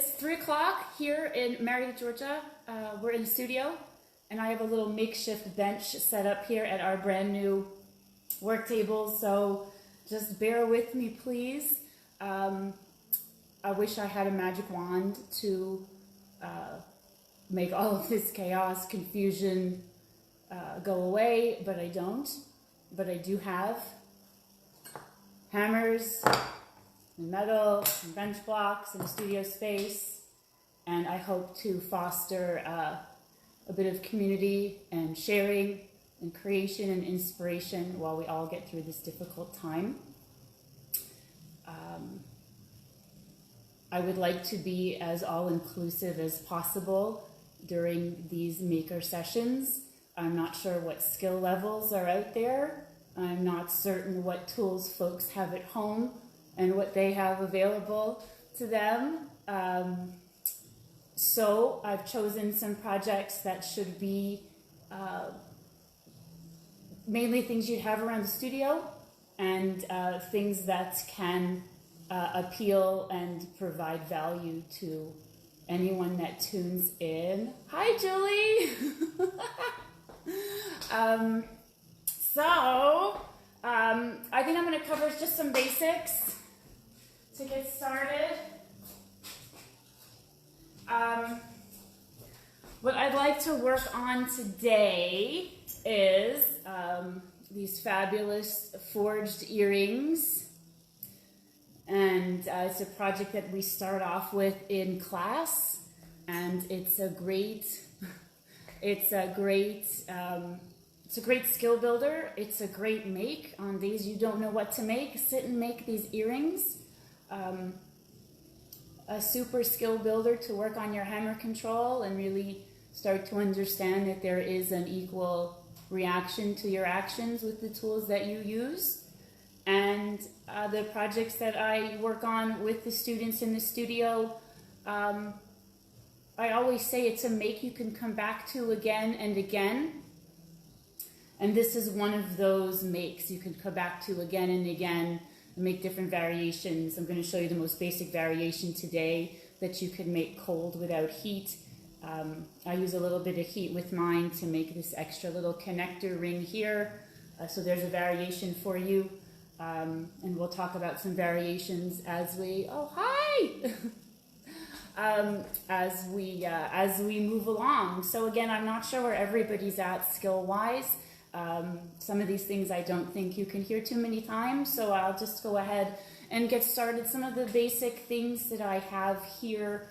It's 3 o'clock here in Marietta, Georgia. We're in the studio, and I have a little makeshift bench set up here at our brand new work table, so just bear with me, please. I wish I had a magic wand to make all of this chaos, confusion go away, but I don't. But I do have hammers, and metal, and bench blocks, and a studio space, and I hope to foster a bit of community and sharing and creation and inspiration while we all get through this difficult time. I would like to be as all-inclusive as possible during these maker sessions. I'm not sure what skill levels are out there. I'm not certain what tools folks have at home and what they have available to them. So I've chosen some projects that should be mainly things you'd have around the studio and things that can appeal and provide value to anyone that tunes in. Hi, Julie! I think I'm going to cover just some basics to get started. What I'd like to work on today is these fabulous forged earrings. And it's a project that we start off with in class, and it's a great skill builder. It's a great make. On days you don't know what to make, sit and make these earrings. A super skill builder to work on your hammer control and really start to understand that there is an equal reaction to your actions with the tools that you use. And the projects that I work on with the students in the studio, I always say it's a make you can come back to again and again. And this is one of those makes you can come back to again and again and make different variations. I'm going to show you the most basic variation today that you can make cold without heat. I use a little bit of heat with mine to make this extra little connector ring here. So there's a variation for you. And we'll talk about some variations as we, as we move along. So again, I'm not sure where everybody's at skill-wise. Some of these things I don't think you can hear too many times, so I'll just go ahead and get started. Some of the basic things that I have here.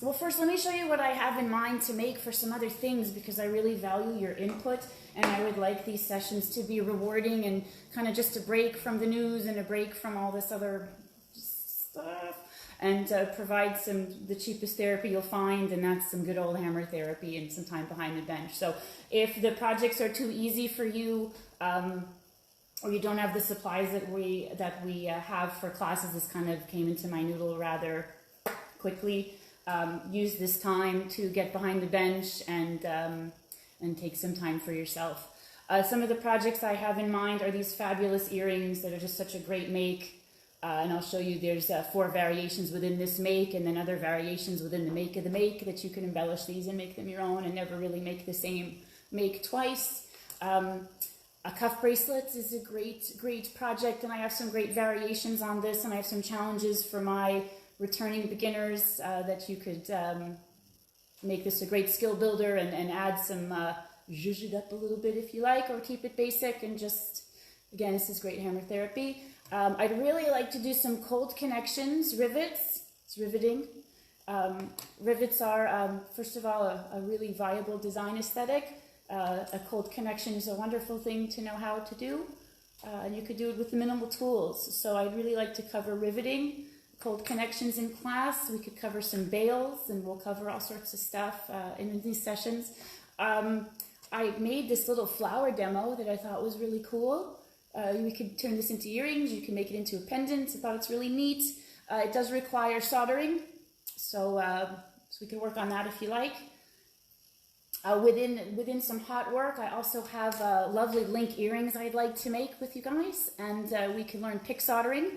Well, first, let me show you what I have in mind to make for some other things, because I really value your input, and I would like these sessions to be rewarding and kind of just a break from the news and a break from all this other stuff, and provide the cheapest therapy you'll find, and that's some good old hammer therapy and some time behind the bench. So if the projects are too easy for you, or you don't have the supplies that we have for classes, this kind of came into my noodle rather quickly. Use this time to get behind the bench and take some time for yourself. Some of the projects I have in mind are these fabulous earrings that are just such a great make. And I'll show you there's 4 variations within this make, and then other variations within the make of the make that you can embellish these and make them your own and never really make the same make twice. A cuff bracelet is a great project, and I have some great variations on this, and I have some challenges for my returning beginners that you could make this a great skill builder and add some zhuzh it up a little bit if you like, or keep it basic and just, again, this is great hammer therapy. I'd really like to do some cold connections, rivets. It's riveting. Rivets are, first of all, a really viable design aesthetic. A cold connection is a wonderful thing to know how to do. And you could do it with minimal tools. So I'd really like to cover riveting, cold connections in class. We could cover some bales, and we'll cover all sorts of stuff in these sessions. I made this little flower demo that I thought was really cool. We could turn this into earrings. You can make it into a pendant. I thought it's really neat. It does require soldering, so we can work on that if you like. Within some hot work, I also have lovely link earrings I'd like to make with you guys, and we can learn pick soldering.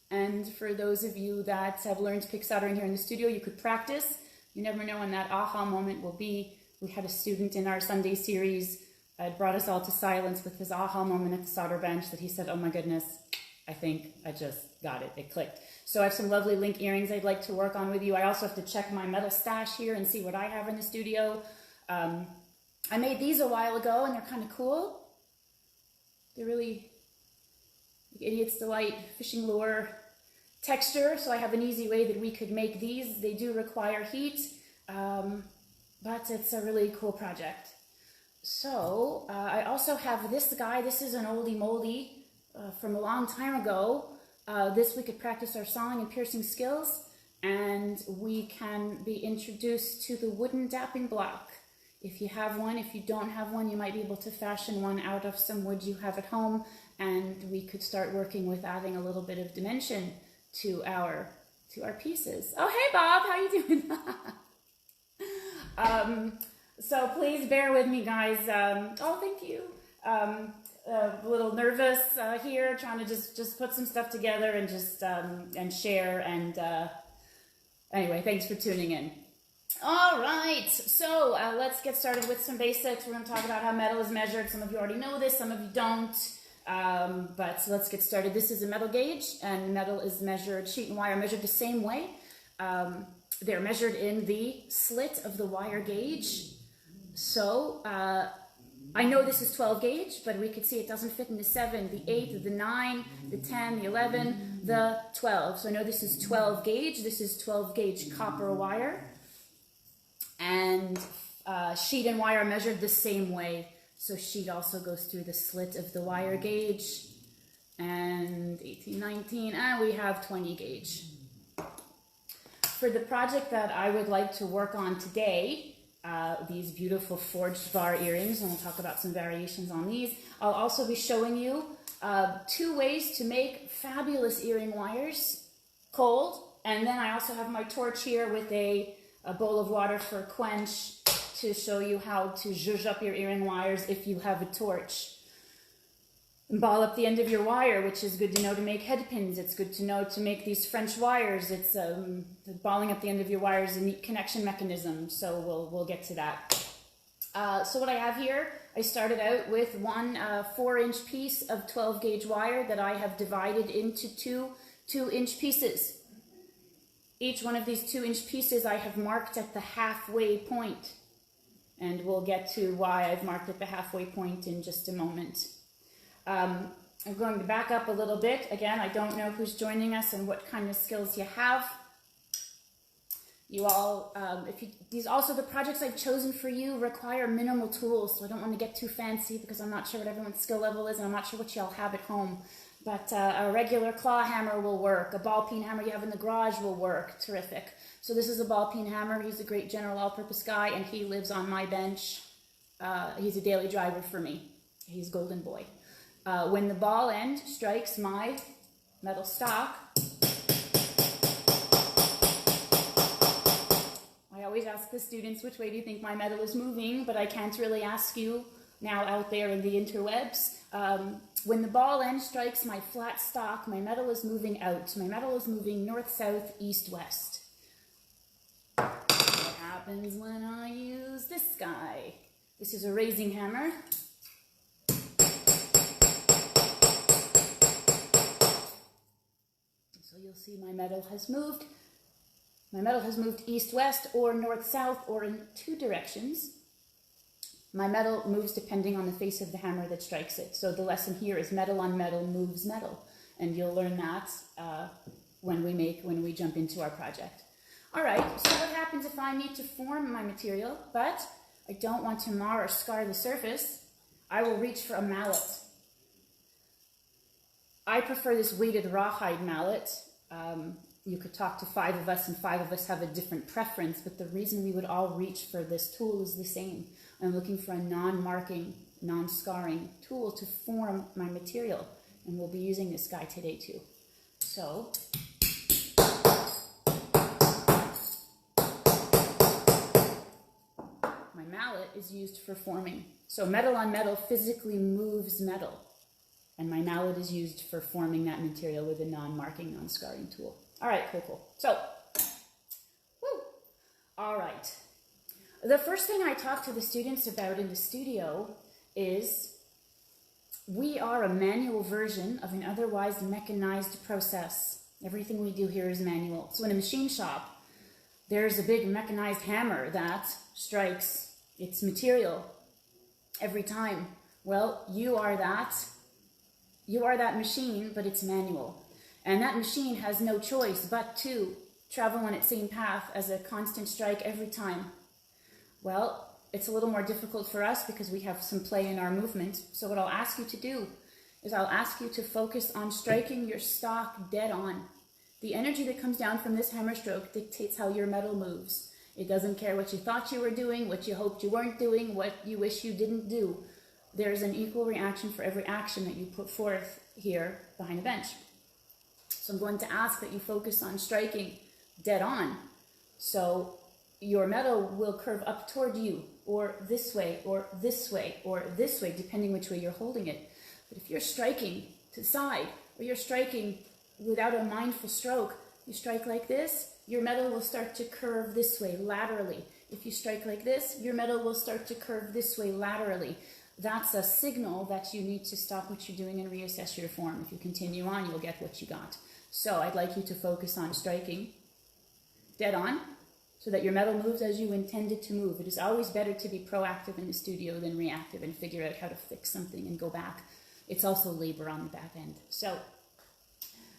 And for those of you that have learned to pick soldering here in the studio, you could practice. You never know when that aha moment will be. We had a student in our Sunday series brought us all to silence with his aha moment at the solder bench that he said, oh my goodness, I think I just got it. It clicked. So I have some lovely link earrings I'd like to work on with you. I also have to check my metal stash here and see what I have in the studio. I made these a while ago and they're kind of cool. They're really Idiot's Delight fishing lure texture. So I have an easy way that we could make these. They do require heat, but it's a really cool project. So I also have this guy. This is an oldie moldy from a long time ago. This we could practice our sawing and piercing skills, and we can be introduced to the wooden dapping block. If you have one, if you don't have one, you might be able to fashion one out of some wood you have at home, and we could start working with adding a little bit of dimension to our pieces. Oh, hey Bob, how you doing? So please bear with me, guys. Oh, thank you. A little nervous here, trying to just put some stuff together and just and share. And anyway, thanks for tuning in. All right, so let's get started with some basics. We're going to talk about how metal is measured. Some of you already know this, some of you don't. But let's get started. This is a metal gauge, and metal is measured, sheet and wire are measured the same way. They're measured in the slit of the wire gauge. So I know this is 12 gauge, but we could see it doesn't fit in the 7, the 8, the 9, the 10, the 11, the 12. So I know this is 12 gauge. This is 12 gauge copper wire. And sheet and wire are measured the same way. So sheet also goes through the slit of the wire gauge. And 18, 19, and we have 20 gauge. For the project that I would like to work on today, these beautiful forged bar earrings, and we'll talk about some variations on these. I'll also be showing you 2 ways to make fabulous earring wires cold. And then I also have my torch here with a bowl of water for a quench to show you how to zhuzh up your earring wires if you have a torch. And ball up the end of your wire, which is good to know to make head pins. It's good to know to make these French wires. It's balling up the end of your wires is a neat connection mechanism. So we'll get to that. So what I have here, I started out with one 4-inch piece of 12 gauge wire that I have divided into 2 2-inch pieces. Each one of these 2-inch pieces I have marked at the halfway point. And we'll get to why I've marked at the halfway point in just a moment. I'm going to back up a little bit. Again, I don't know who's joining us and what kind of skills you have. You all, these also the projects I've chosen for you require minimal tools, so I don't want to get too fancy because I'm not sure what everyone's skill level is and I'm not sure what y'all have at home. But a regular claw hammer will work. A ball peen hammer you have in the garage will work. Terrific. So this is a ball peen hammer. He's a great general all-purpose guy, and he lives on my bench. He's a daily driver for me. He's golden boy. When the ball end strikes my metal stock, I always ask the students, which way do you think my metal is moving? But I can't really ask you now out there in the interwebs. When the ball end strikes my flat stock, my metal is moving out. My metal is moving north, south, east, west. What happens when I use this guy? This is a raising hammer. So you'll see my metal has moved. My metal has moved east-west or north-south or in 2 directions. My metal moves depending on the face of the hammer that strikes it. So the lesson here is metal on metal moves metal. And you'll learn that when we jump into our project. All right, so what happens if I need to form my material, but I don't want to mar or scar the surface? I will reach for a mallet. I prefer this weighted rawhide mallet. You could talk to 5 of us, and 5 of us have a different preference, but the reason we would all reach for this tool is the same. I'm looking for a non-marking, non-scarring tool to form my material, and we'll be using this guy today too. So, my mallet is used for forming. So metal on metal physically moves metal. And my mallet is used for forming that material with a non-marking, non-scarring tool. All right, cool. So, woo. All right. The first thing I talk to the students about in the studio is we are a manual version of an otherwise mechanized process. Everything we do here is manual. So in a machine shop, there's a big mechanized hammer that strikes its material every time. Well, you are that machine, but it's manual. And that machine has no choice but to travel on its same path as a constant strike every time. Well, it's a little more difficult for us because we have some play in our movement. So what I'll ask you to do is I'll ask you to focus on striking your stock dead on. The energy that comes down from this hammer stroke dictates how your metal moves. It doesn't care what you thought you were doing, what you hoped you weren't doing, what you wish you didn't do. There's an equal reaction for every action that you put forth here behind the bench. So I'm going to ask that you focus on striking dead on. So your metal will curve up toward you, or this way, or this way, or this way, depending which way you're holding it. But if you're striking to the side, or you're striking without a mindful stroke, you strike like this, your metal will start to curve this way laterally. If you strike like this, your metal will start to curve this way laterally. That's a signal that you need to stop what you're doing and reassess your form. If you continue on, you'll get what you got. So I'd like you to focus on striking dead on so that your metal moves as you intend it to move. It is always better to be proactive in the studio than reactive and figure out how to fix something and go back. It's also labor on the back end. So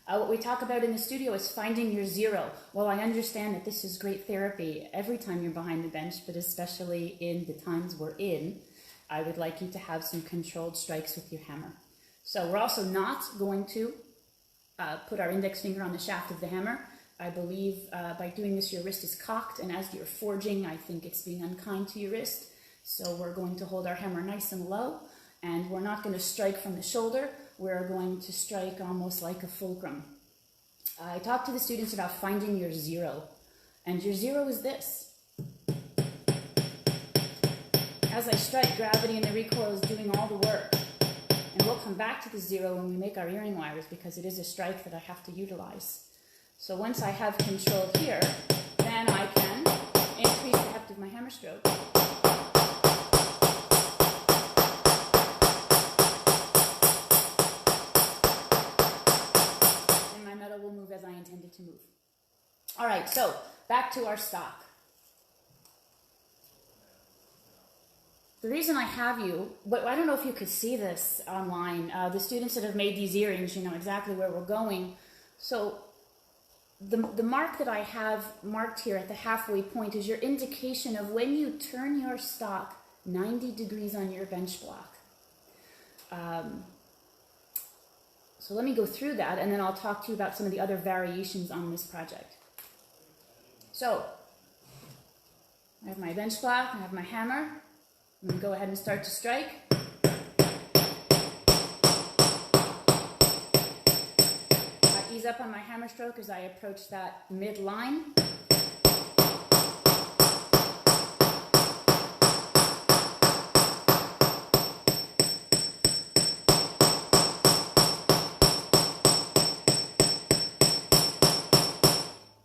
what we talk about in the studio is finding your zero. Well, I understand that this is great therapy every time you're behind the bench, but especially in the times we're in, I would like you to have some controlled strikes with your hammer. So we're also not going to put our index finger on the shaft of the hammer. I believe by doing this, your wrist is cocked, and as you're forging, I think it's being unkind to your wrist. So we're going to hold our hammer nice and low, and we're not going to strike from the shoulder. We're going to strike almost like a fulcrum. I talk to the students about finding your zero, and your zero is this. As I strike, gravity and the recoil is doing all the work. And we'll come back to the zero when we make our earring wires because it is a strike that I have to utilize. So once I have control here, then I can increase the heft of my hammer stroke. And my metal will move as I intended to move. All right, so back to our stock. The reason I have you, but I don't know if you could see this online. The students that have made these earrings, you know exactly where we're going. So the mark that I have marked here at the halfway point is your indication of when you turn your stock 90 degrees on your bench block. So let me go through that, and then I'll talk to you about some of the other variations on this project. So I have my bench block, I have my hammer. I'm going to go ahead and start to strike. I ease up on my hammer stroke as I approach that midline.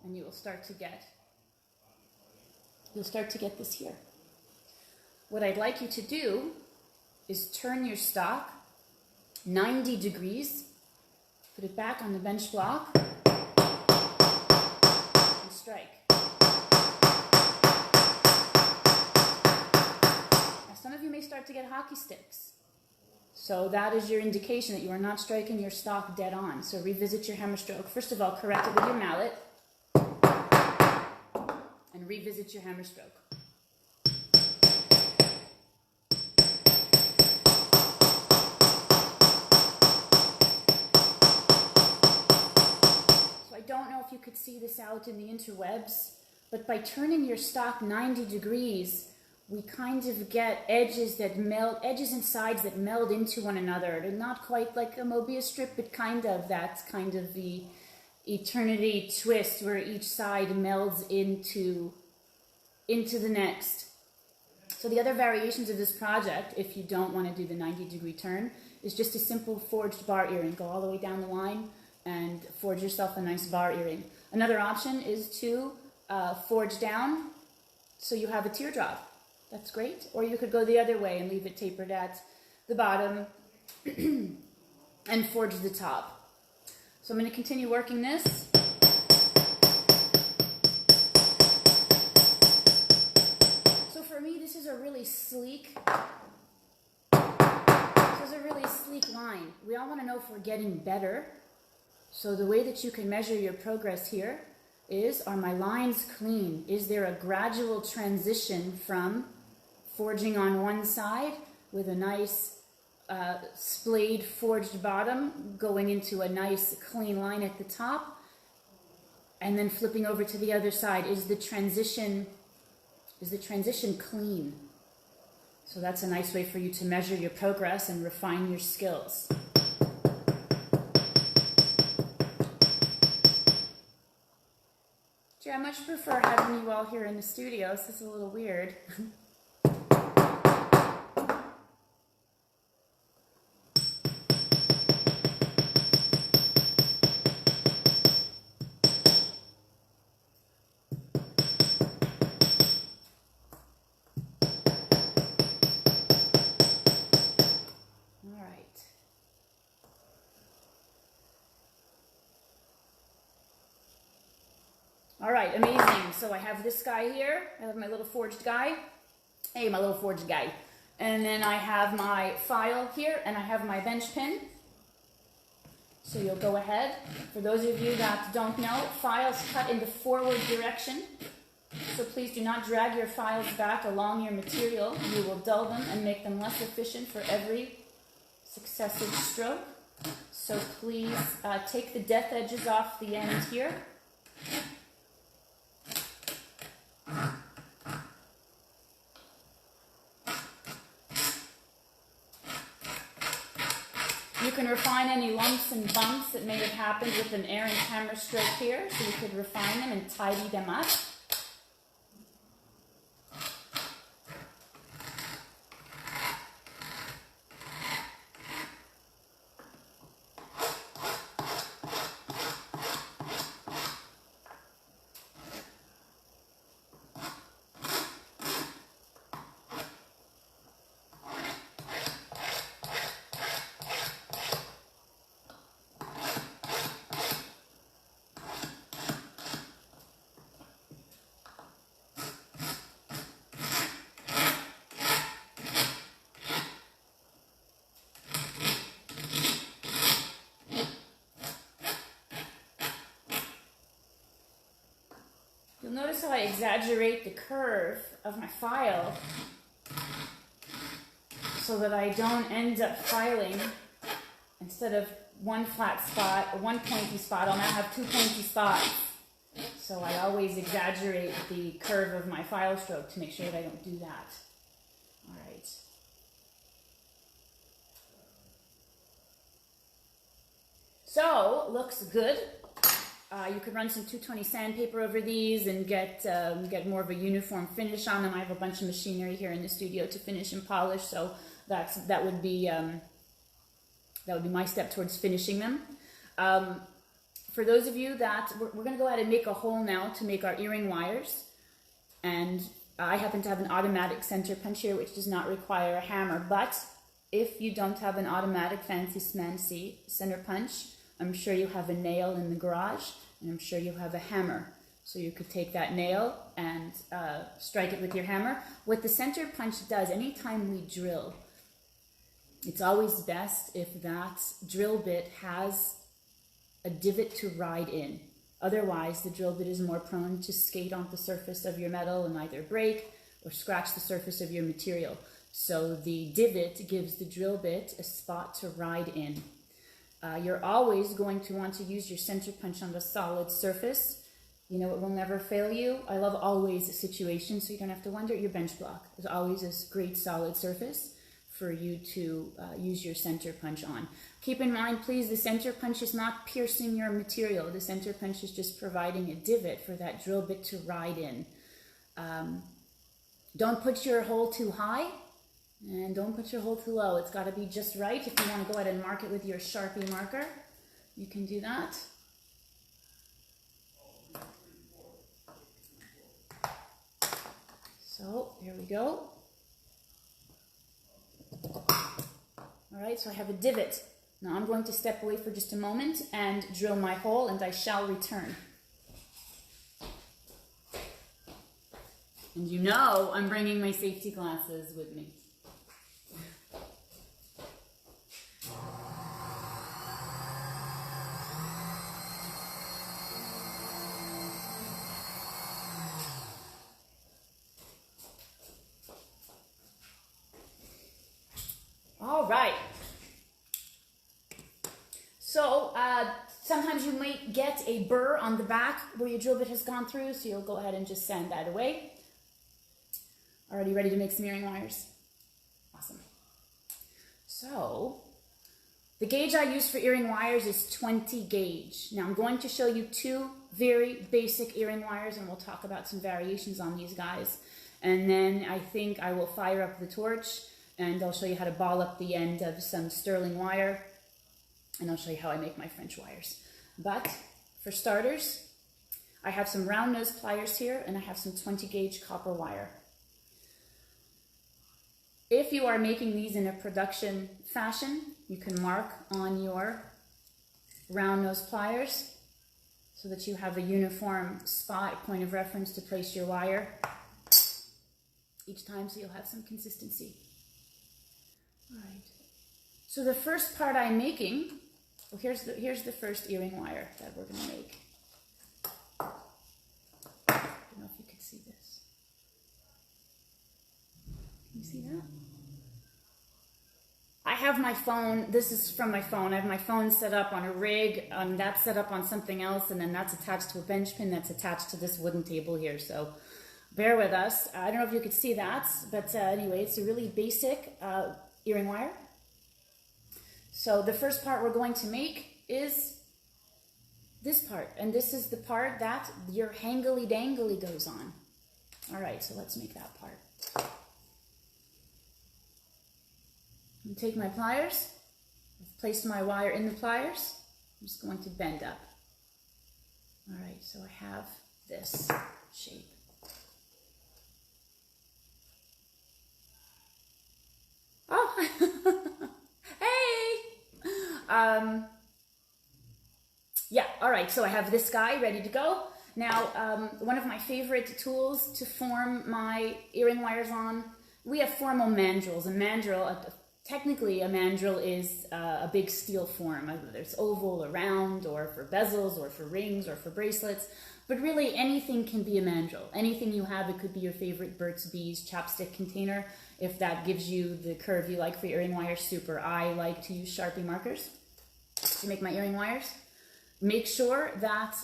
And you'll start to get this here. What I'd like you to do is turn your stock 90 degrees, put it back on the bench block, and strike. Now some of you may start to get hockey sticks. So that is your indication that you are not striking your stock dead on. So revisit your hammer stroke. First of all, correct it with your mallet, and revisit your hammer stroke. I don't know if you could see this out in the interwebs, but by turning your stock 90 degrees, we kind of get edges and sides that meld into one another. They're not quite like a Mobius strip, but that's kind of the eternity twist where each side melds into the next. So the other variations of this project, if you don't want to do the 90-degree turn, is just a simple forged bar earring. Go all the way down the line and forge yourself a nice bar earring. Another option is to forge down so you have a teardrop. That's great. Or you could go the other way and leave it tapered at the bottom and forge the top. So I'm going to continue working this. So for me, this is a really sleek line. We all want to know if we're getting better. So the way that you can measure your progress here is, are my lines clean? Is there a gradual transition from forging on one side with a nice splayed forged bottom going into a nice clean line at the top, and then flipping over to the other side? Is the transition clean? So that's a nice way for you to measure your progress and refine your skills. Gee, I much prefer having you all here in the studio. This is a little weird. All right, amazing. So I have this guy here. I have my little forged guy. Hey, my little forged guy. And then I have my file here, and I have my bench pin. So you'll go ahead. For those of you that don't know, files cut in the forward direction. So please do not drag your files back along your material. You will dull them and make them less efficient for every successive stroke. So please take the death edges off the end here. You can refine any lumps and bumps that may have happened with an errant hammer stroke here, so you could refine them and tidy them up. You'll notice how I exaggerate the curve of my file so that I don't end up filing, instead of one flat spot or one pointy spot, I'll now have two pointy spots. So I always exaggerate the curve of my file stroke to make sure that I don't do that. All right. So, looks good. You could run some 220 sandpaper over these and get more of a uniform finish on them. I have a bunch of machinery here in the studio to finish and polish, so that would be my step towards finishing them. For those of you that we're going to go ahead and make a hole now to make our earring wires, and I happen to have an automatic center punch here, which does not require a hammer. But if you don't have an automatic fancy smancy center punch, I'm sure you have a nail in the garage, and I'm sure you have a hammer. So you could take that nail and strike it with your hammer. What the center punch does, anytime we drill, it's always best if that drill bit has a divot to ride in. Otherwise, the drill bit is more prone to skate on the surface of your metal and either break or scratch the surface of your material. So the divot gives the drill bit a spot to ride in. You're always going to want to use your center punch on the solid surface. You know, it will never fail you. I love always situations, so you don't have to wonder. Your bench block is always a great solid surface for you to use your center punch on. Keep in mind, please, the center punch is not piercing your material. The center punch is just providing a divot for that drill bit to ride in. Don't put your hole too high. And don't put your hole too low. It's got to be just right. If you want to go ahead and mark it with your Sharpie marker, you can do that. So there we go. All right, so I have a divot. Now I'm going to step away for just a moment and drill my hole, and I shall return. And you know I'm bringing my safety glasses with me. All right. So sometimes you might get a burr on the back where your drill bit has gone through, so you'll go ahead and just sand that away. Already ready to make some earring wires? Awesome. So the gauge I use for earring wires is 20 gauge. Now I'm going to show you two very basic earring wires, and we'll talk about some variations on these guys. And then I think I will fire up the torch, and I'll show you how to ball up the end of some sterling wire, and I'll show you how I make my French wires. But for starters, I have some round nose pliers here, and I have some 20 gauge copper wire. If you are making these in a production fashion, you can mark on your round nose pliers so that you have a uniform spot, point of reference to place your wire each time, so you'll have some consistency. All right. So the first part I'm making, well, here's the first earring wire that we're going to make. I don't know if you can see this. Can you see that? I have my phone, this is from my phone, I have my phone set up on a rig, that's set up on something else, and then that's attached to a bench pin that's attached to this wooden table here, so bear with us. I don't know if you could see that, but anyway, it's a really basic earring wire. So the first part we're going to make is this part, and this is the part that your hangly-dangly goes on. All right, so let's make that part. I'm take my pliers, I've placed my wire in the pliers, I'm just going to bend up. All right, so I have this shape. Oh, hey! Yeah, all right, so I have this guy ready to go. Now, one of my favorite tools to form my earring wires on, we have formal mandrels. A mandrel, technically a mandrel is a big steel form, whether it's oval or round, or for bezels, or for rings, or for bracelets. But really, anything can be a mandrel. Anything you have, it could be your favorite Burt's Bees chapstick container. If that gives you the curve you like for your earring wires, super. I like to use Sharpie markers to make my earring wires. Make sure that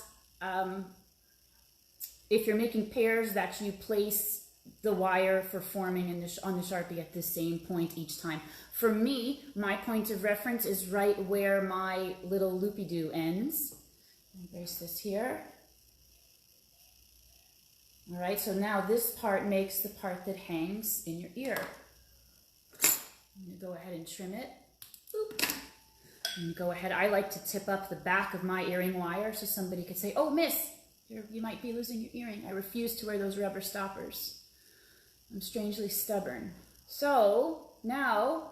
if you're making pairs, that you place the wire for forming on the Sharpie at the same point each time. For me, my point of reference is right where my little loopy-doo ends. There's this here. All right, so now this part makes the part that hangs in your ear. I'm going to go ahead and trim it. Boop. And go ahead, I like to tip up the back of my earring wire so somebody could say, oh, miss, you might be losing your earring. I refuse to wear those rubber stoppers. I'm strangely stubborn. So now,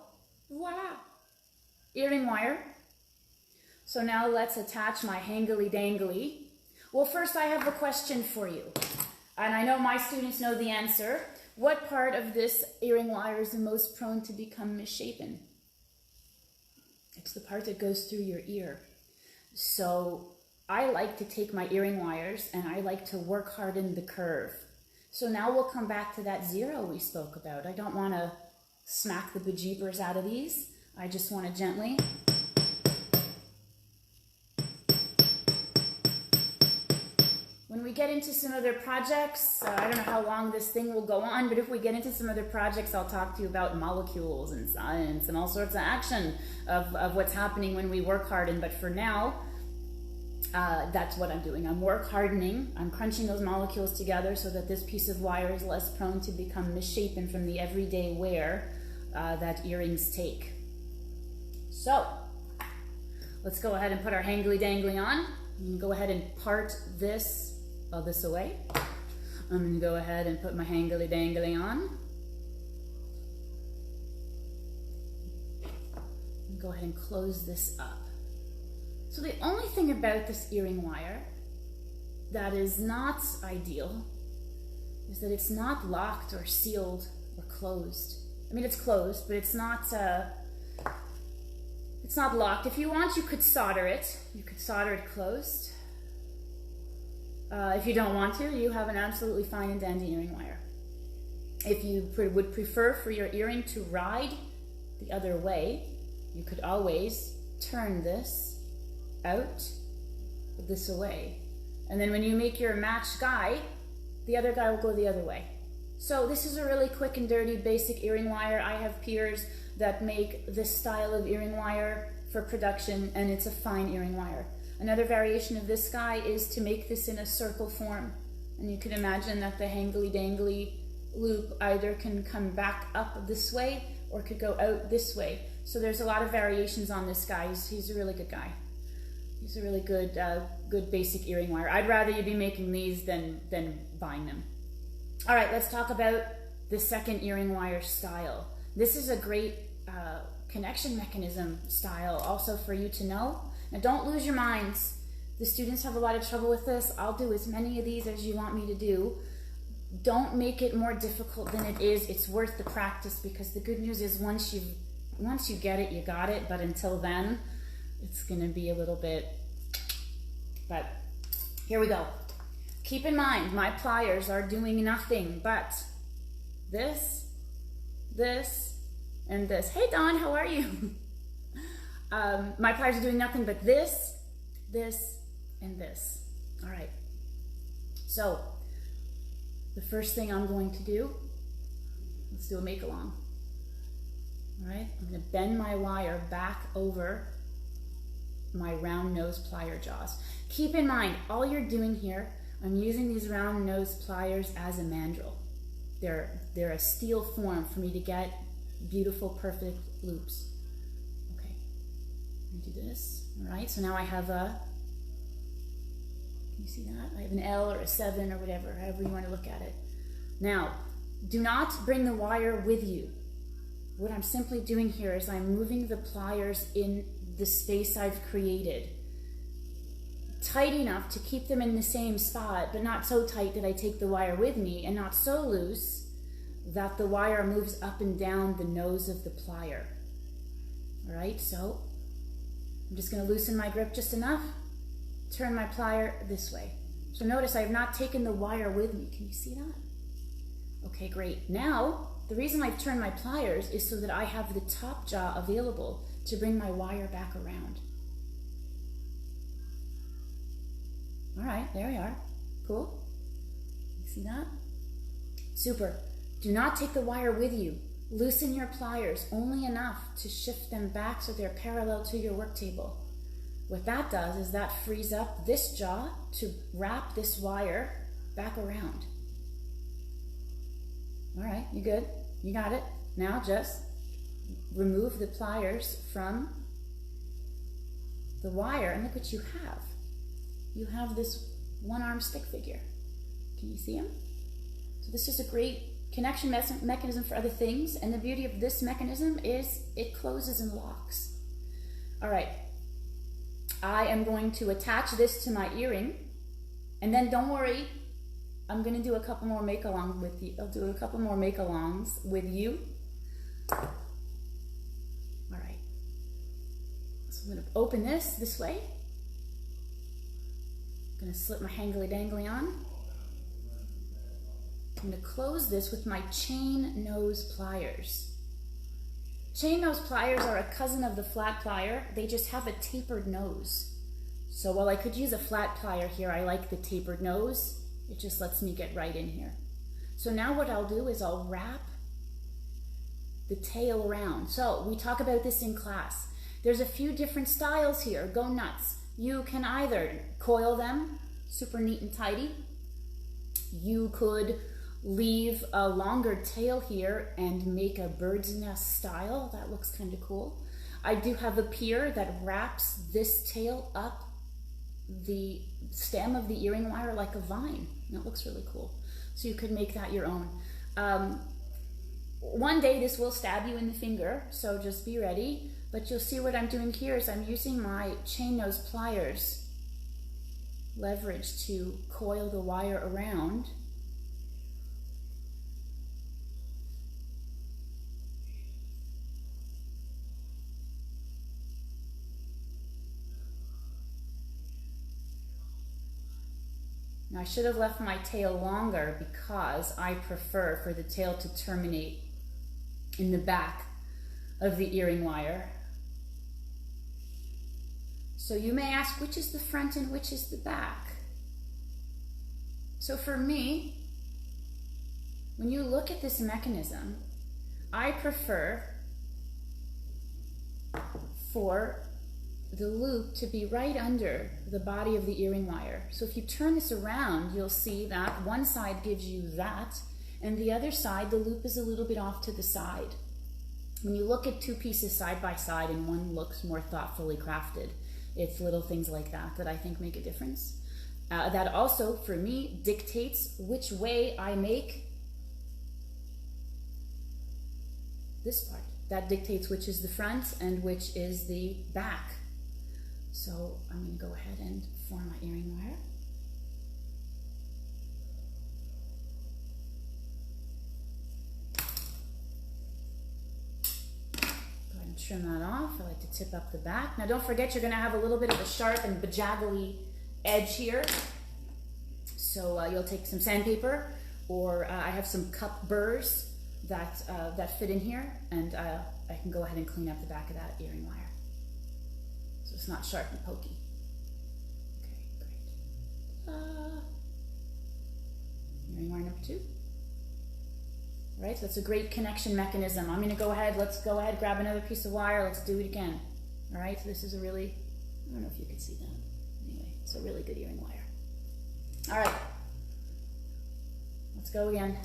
voila, earring wire. So now let's attach my hangly-dangly. Well, first I have a question for you. And I know my students know the answer. What part of this earring wire is the most prone to become misshapen? It's the part that goes through your ear. So I like to take my earring wires and I like to work hard in the curve. So now we'll come back to that zero we spoke about. I don't want to smack the bejeepers out of these. I just want to gently. When we get into some other projects, I don't know how long this thing will go on, but if we get into some other projects, I'll talk to you about molecules and science and all sorts of action of what's happening when we work harden. But for now, that's what I'm doing. I'm work hardening. I'm crunching those molecules together so that this piece of wire is less prone to become misshapen from the everyday wear that earrings take. So let's go ahead and put our hangly dangly on. I'm going to go ahead and part this away. I'm going to go ahead and put my hangly dangly on. And go ahead and close this up. So the only thing about this earring wire that is not ideal is that it's not locked or sealed or closed. I mean, it's closed, but it's not locked. If you want, you could solder it. You could solder it closed. If you don't want to, you have an absolutely fine and dandy earring wire. If you would prefer for your earring to ride the other way, you could always turn this out, this away. And then when you make your matched guy, the other guy will go the other way. So this is a really quick and dirty basic earring wire. I have peers that make this style of earring wire for production, and it's a fine earring wire. Another variation of this guy is to make this in a circle form. And you can imagine that the hangly dangly loop either can come back up this way or could go out this way. So there's a lot of variations on this guy. He's a really good guy. He's a really good good basic earring wire. I'd rather you be making these than buying them. All right, let's talk about the second earring wire style. This is a great connection mechanism style also for you to know. Now don't lose your minds. The students have a lot of trouble with this. I'll do as many of these as you want me to do. Don't make it more difficult than it is. It's worth the practice, because the good news is once you get it, you got it. But until then, it's going to be a little bit, but here we go. Keep in mind, my pliers are doing nothing but this, and this. Hey Dawn, how are you? My pliers are doing nothing but this, and this. All right. So the first thing I'm going to do, let's do a make along. All right, I'm going to bend my wire back over my round nose plier jaws. Keep in mind, all you're doing here, I'm using these round nose pliers as a mandrel. They're a steel form for me to get beautiful, perfect loops. Okay, let me do this. All right, so now I have a, can you see that? I have an L or a 7 or whatever, however you want to look at it. Now, do not bring the wire with you. What I'm simply doing here is I'm moving the pliers in the space I've created, tight enough to keep them in the same spot, but not so tight that I take the wire with me, and not so loose that the wire moves up and down the nose of the plier. All right, so I'm just going to loosen my grip just enough, turn my plier this way. So notice I have not taken the wire with me. Can you see that? Okay, great. Now, the reason I've turned my pliers is so that I have the top jaw available to bring my wire back around. All right, there we are. Cool. You see that? Super. Do not take the wire with you. Loosen your pliers only enough to shift them back so they're parallel to your work table. What that does is that frees up this jaw to wrap this wire back around. All right, you good? You got it? Now just remove the pliers from the wire, and look what you have. You have this one-arm stick figure. Can you see him? So this is a great connection mechanism for other things, and the beauty of this mechanism is it closes and locks. All right, I am going to attach this to my earring, and then don't worry, I'm going to do a couple more make-alongs with you. I'll do a couple more make-alongs with you. All right. So I'm going to open this way. I'm going to slip my hangly-dangly on. I'm going to close this with my chain nose pliers. Chain nose pliers are a cousin of the flat plier. They just have a tapered nose. So while I could use a flat plier here, I like the tapered nose. It just lets me get right in here. So now what I'll do is I'll wrap the tail around. So we talk about this in class. There's a few different styles here. Go nuts. You can either coil them, super neat and tidy. You could leave a longer tail here and make a bird's nest style. That looks kind of cool. I do have a pier that wraps this tail up the stem of the earring wire like a vine. That looks really cool. So you could make that your own. One day this will stab you in the finger, so just be ready. But you'll see what I'm doing here is I'm using my chain nose pliers leverage to coil the wire around. Now I should have left my tail longer because I prefer for the tail to terminate in the back of the earring wire. So you may ask, which is the front and which is the back? So for me, when you look at this mechanism, I prefer for the loop to be right under the body of the earring wire. So if you turn this around, you'll see that one side gives you that, and the other side, the loop is a little bit off to the side. When you look at two pieces side by side and one looks more thoughtfully crafted, it's little things like that that I think make a difference. That also, for me, dictates which way I make this part. That dictates which is the front and which is the back. So I'm going to go ahead and form my earring wire. Go ahead and trim that off. I like to tip up the back. Now don't forget you're going to have a little bit of a sharp and bejaggly edge here. So you'll take some sandpaper, or I have some cup burrs that fit in here, and I can go ahead and clean up the back of that earring wire. So it's not sharp and pokey. Okay, great. Earring wire number 2. All right, so that's a great connection mechanism. I'm gonna go ahead, let's go ahead, grab another piece of wire, let's do it again. All right, so this is a really, I don't know if you can see that. Anyway, it's a really good earring wire. All right, let's go again.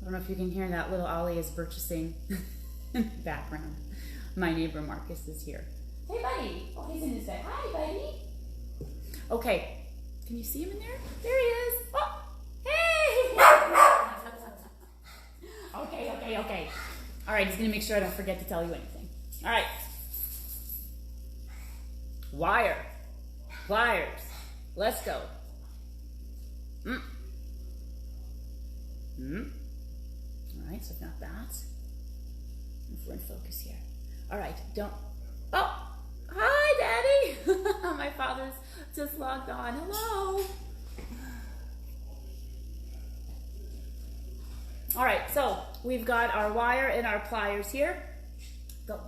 I don't know if you can hear that little Ollie is purchasing in the background. My neighbor Marcus is here. Hey buddy, oh he's in his bed. Hi buddy. Okay, can you see him in there? There he is. Oh, hey. Okay. All right, he's gonna make sure I don't forget to tell you anything. All right. Wire, pliers, let's go. All right, so I've got that. If we're in focus here. All right, don't, oh, hi Daddy. My father's just logged on, hello. All right, so we've got our wire and our pliers here.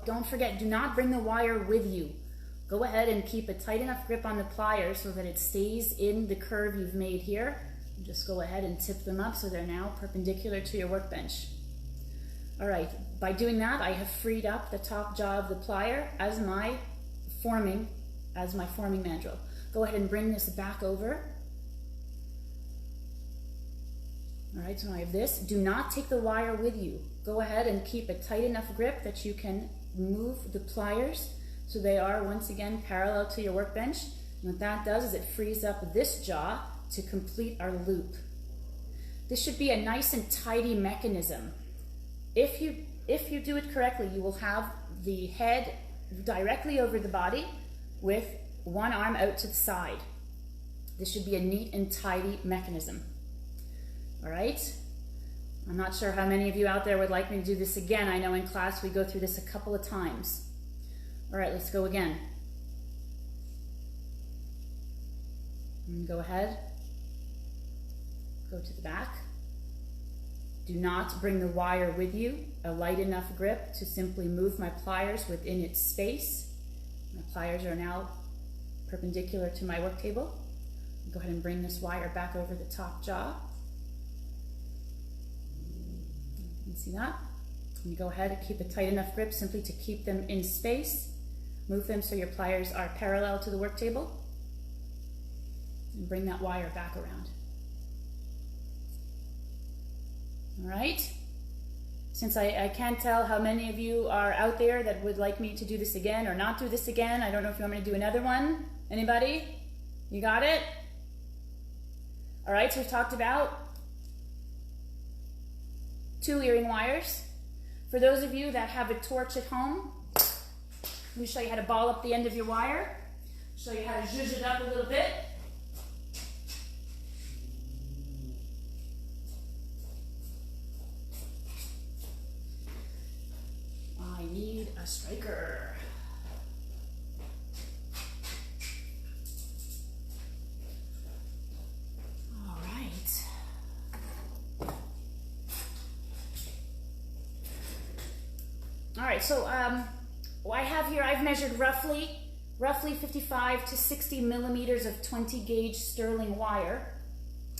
Don't forget, do not bring the wire with you. Go ahead and keep a tight enough grip on the pliers so that it stays in the curve you've made here. And just go ahead and tip them up so they're now perpendicular to your workbench. All right, by doing that, I have freed up the top jaw of the plier as my forming mandrel. Go ahead and bring this back over. All right, so I have this. Do not take the wire with you. Go ahead and keep a tight enough grip that you can move the pliers so they are, once again, parallel to your workbench. And what that does is it frees up this jaw to complete our loop. This should be a nice and tidy mechanism. If you do it correctly, you will have the head directly over the body with one arm out to the side. This should be a neat and tidy mechanism. All right? I'm not sure how many of you out there would like me to do this again. I know in class we go through this a couple of times. All right, let's go again. And go ahead, go to the back. Do not bring the wire with you. A light enough grip to simply move my pliers within its space. My pliers are now perpendicular to my work table. Go ahead and bring this wire back over the top jaw. You can see that. And go ahead and keep a tight enough grip simply to keep them in space. Move them so your pliers are parallel to the work table. And bring that wire back around. All right. Since I can't tell how many of you are out there that would like me to do this again or not do this again, I don't know if you want me to do another one. Anybody? You got it? All right, so we've talked about 2 earring wires. For those of you that have a torch at home, let me show you how to ball up the end of your wire. Show you how to zhuzh it up a little bit. I need a striker. All right. All right, so I have here, I've measured roughly 55 to 60 millimeters of 20 gauge sterling wire.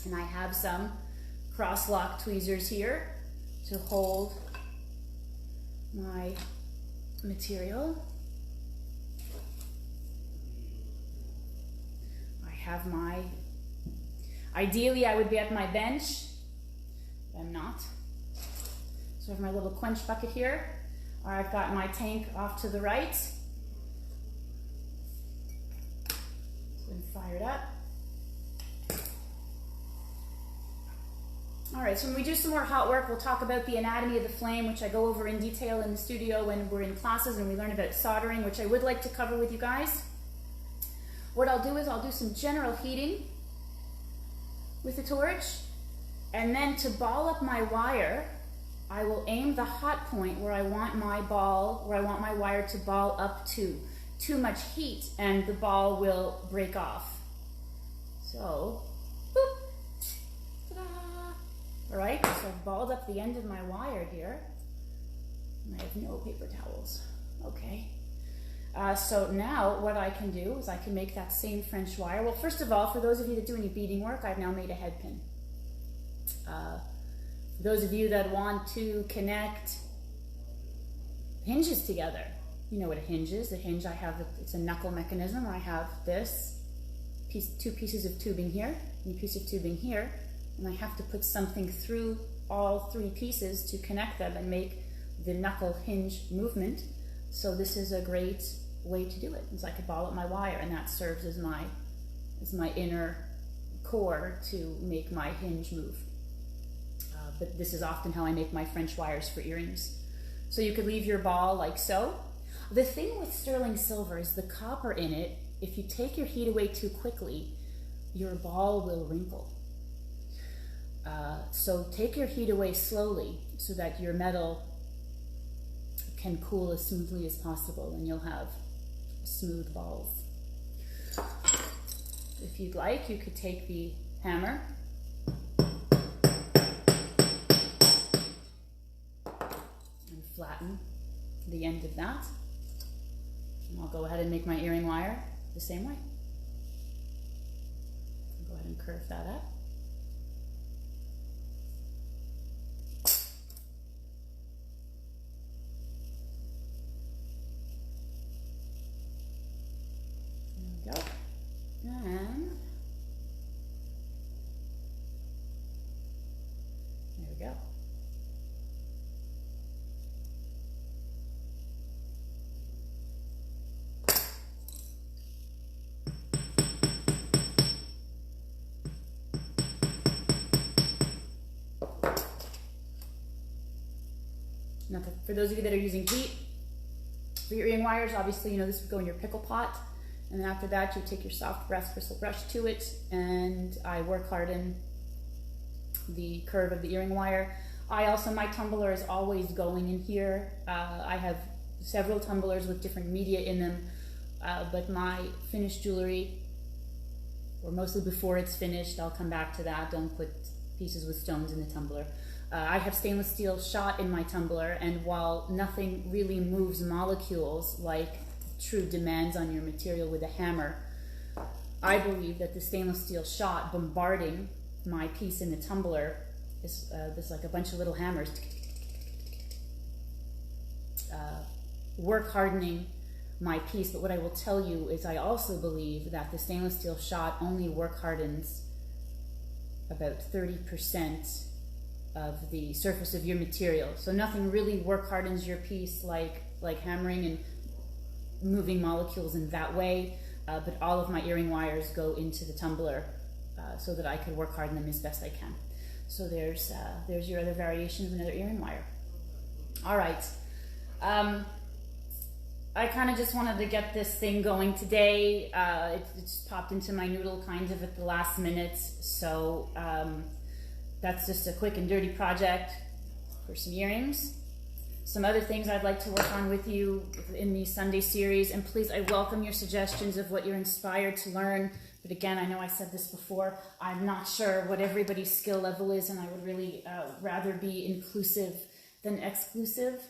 And I have some cross-lock tweezers here to hold my material. I have my, ideally I would be at my bench, but I'm not. So I have my little quench bucket here. I've got my tank off to the right. And fire it up. All right, so when we do some more hot work, we'll talk about the anatomy of the flame, which I go over in detail in the studio when we're in classes and we learn about soldering, which I would like to cover with you guys. What I'll do is I'll do some general heating with the torch, and then to ball up my wire, I will aim the hot point where I want my wire to ball up to. Too much heat and the ball will break off. So, boop, ta-da. All right, so I've balled up the end of my wire here. And I have no paper towels. Okay. So now what I can do is I can make that same French wire. Well, first of all, for those of you that do any beading work, I've now made a head pin. For those of you that want to connect hinges together, you know what a hinge is. The hinge, it's a knuckle mechanism. I have this piece, 2 pieces of tubing here, and a piece of tubing here, and I have to put something through all 3 pieces to connect them and make the knuckle hinge movement. So this is a great way to do it. It's like I ball up my wire, and that serves as my inner core to make my hinge move. But this is often how I make my French wires for earrings. So you could leave your ball like so. The thing with sterling silver is the copper in it, if you take your heat away too quickly, your ball will wrinkle. So take your heat away slowly so that your metal can cool as smoothly as possible, and you'll have smooth balls. If you'd like, you could take the hammer and flatten the end of that. And I'll go ahead and make my earring wire the same way. I'll go ahead and curve that up. There we go. And there we go. Now, for those of you that are using heat for your earring wires, obviously, you know, this would go in your pickle pot. And then after that, you take your soft brass bristle brush to it, and I work harden the curve of the earring wire. My tumbler is always going in here. I have several tumblers with different media in them, but my finished jewelry, or mostly before it's finished, I'll come back to that. Don't put pieces with stones in the tumbler. I have stainless steel shot in my tumbler, and while nothing really moves molecules like true demands on your material with a hammer, I believe that the stainless steel shot bombarding my piece in the tumbler is there's like a bunch of little hammers work hardening my piece. But what I will tell you is I also believe that the stainless steel shot only work hardens about 30% of the surface of your material. So nothing really work hardens your piece like hammering and moving molecules in that way. But all of my earring wires go into the tumbler so that I can work harden them as best I can. So there's your other variation of another earring wire. All right. I kind of just wanted to get this thing going today. It just popped into my noodle kind of at the last minute. So that's just a quick and dirty project for some earrings. Some other things I'd like to work on with you in the Sunday series. And please, I welcome your suggestions of what you're inspired to learn. But again, I know I said this before, I'm not sure what everybody's skill level is, and I would really rather be inclusive than exclusive.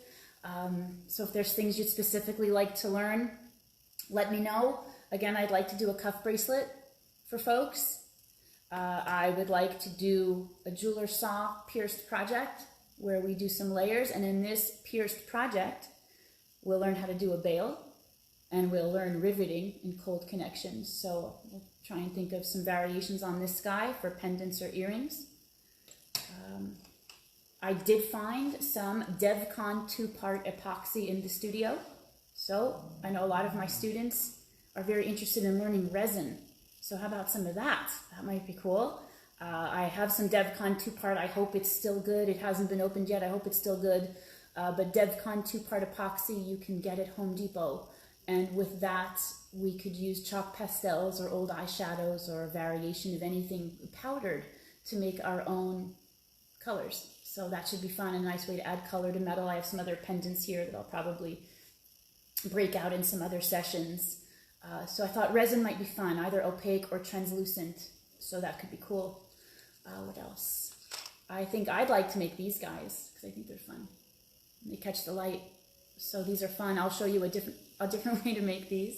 So if there's things you'd specifically like to learn, let me know. Again, I'd like to do a cuff bracelet for folks. I would like to do a jeweler saw pierced project where we do some layers. And in this pierced project, we'll learn how to do a bail, and we'll learn riveting and cold connections. So we'll try and think of some variations on this guy for pendants or earrings. I did find some DevCon 2-part epoxy in the studio. So I know a lot of my students are very interested in learning resin. So how about some of that? That might be cool. I have some DevCon 2-part. I hope it's still good. It hasn't been opened yet. I hope it's still good. But DevCon 2-part epoxy you can get at Home Depot. And with that, we could use chalk pastels or old eyeshadows or a variation of anything powdered to make our own colors. So that should be fun, a nice way to add color to metal. I have some other pendants here that I'll probably break out in some other sessions. So I thought resin might be fun, either opaque or translucent. So that could be cool. What else? I think I'd like to make these guys because I think they're fun. They catch the light. So these are fun. I'll show you a different way to make these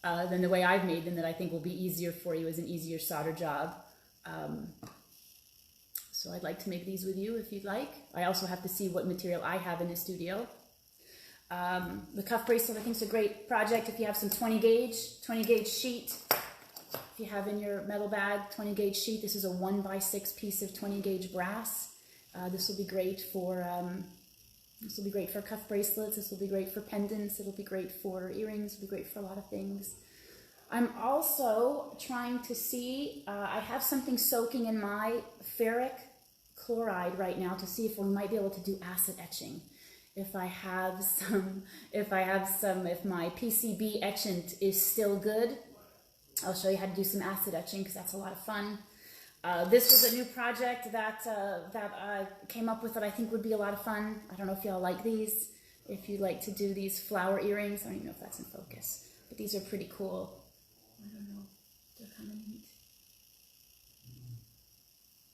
than the way I've made them that I think will be easier for you as an easier solder job. So I'd like to make these with you if you'd like. I also have to see what material I have in the studio. The cuff bracelet I think is a great project if you have some 20 gauge sheet. If you have in your metal bag 20 gauge sheet, this is a 1x6 piece of 20 gauge brass. This will be great for cuff bracelets. This will be great for pendants. It'll be great for earrings. It'll be great for a lot of things. I'm also trying to see, I have something soaking in my ferric chloride right now to see if we might be able to do acid etching. If my PCB etchant is still good, I'll show you how to do some acid etching because that's a lot of fun. This was a new project that I came up with that I think would be a lot of fun. I don't know if y'all like these. If you like to do these flower earrings, I don't even know if that's in focus, but these are pretty cool. I don't know. They're kind of neat.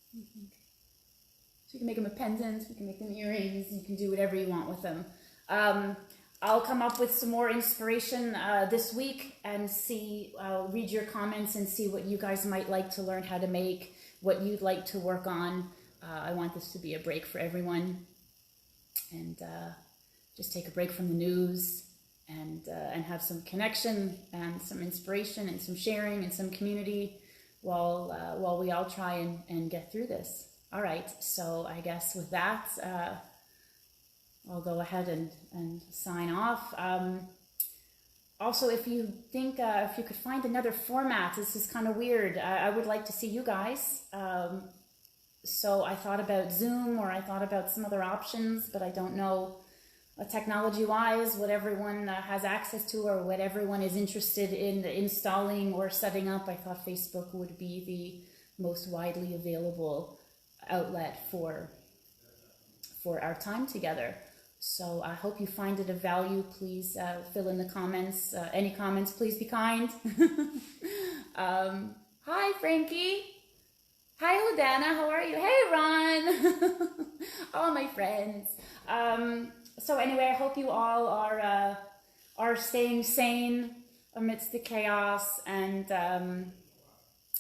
What do you think? So you can make them a pendant, you can make them earrings, you can do whatever you want with them. I'll come up with some more inspiration this week and see, read your comments and see what you guys might like to learn how to make, what you'd like to work on. I want this to be a break for everyone and just take a break from the news and have some connection and some inspiration and some sharing and some community while we all try and get through this. All right, so I guess with that, I'll go ahead and sign off. Also, if you think, if you could find another format, this is kind of weird. I would like to see you guys. So I thought about Zoom or I thought about some other options, but I don't know technology-wise what everyone has access to or what everyone is interested in installing or setting up. I thought Facebook would be the most widely available outlet for our time together. So I hope you find it of value. Please fill in the comments. Any comments, please be kind. Hi, Frankie. Hi, Ladana. How are you? Hey, Ron. All my friends. So anyway, I hope you all are staying sane amidst the chaos, and at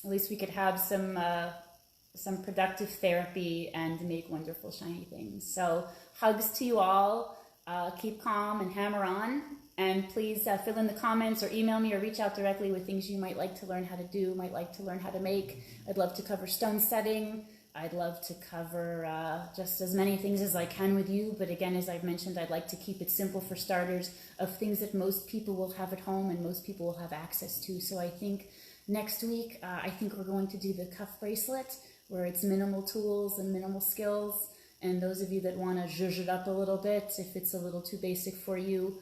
least we could have some productive therapy and make wonderful shiny things. So hugs to you all. keep calm and hammer on. And please fill in the comments or email me or reach out directly with things you might like to learn how to do, might like to learn how to make. I'd love to cover stone setting. I'd love to cover just as many things as I can with you. But again, as I've mentioned, I'd like to keep it simple for starters, of things that most people will have at home and most people will have access to. So I think next week, I think we're going to do the cuff bracelet, where it's minimal tools and minimal skills. And those of you that want to zhuzh it up a little bit, if it's a little too basic for you,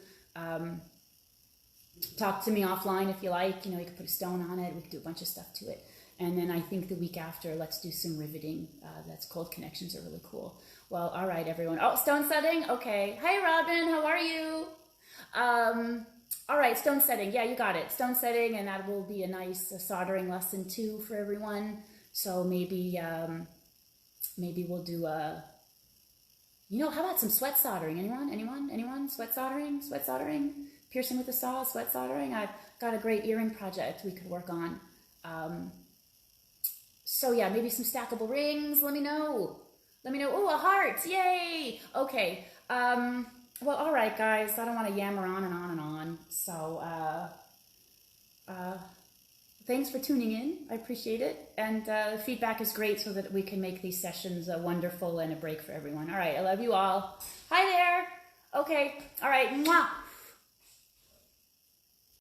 talk to me offline if you like. You know, you can put a stone on it. We can do a bunch of stuff to it. And then I think the week after, let's do some riveting. That's cold connections are really cool. Well, all right, everyone. Oh, stone setting? Okay. Hi, Robin. How are you? All right, stone setting. Yeah, you got it. Stone setting, and that will be a nice soldering lesson too for everyone. So maybe we'll do a, you know, how about some sweat soldering? Anyone? Sweat soldering? Piercing with a saw, sweat soldering? I've got a great earring project we could work on. So yeah, maybe some stackable rings. Let me know. Oh, a heart. Yay. Okay. Well, all right, guys. I don't want to yammer on and on and on. So, thanks for tuning in. I appreciate it. And the feedback is great so that we can make these sessions wonderful and a break for everyone. All right. I love you all. Hi there. Okay. All right. Mwah.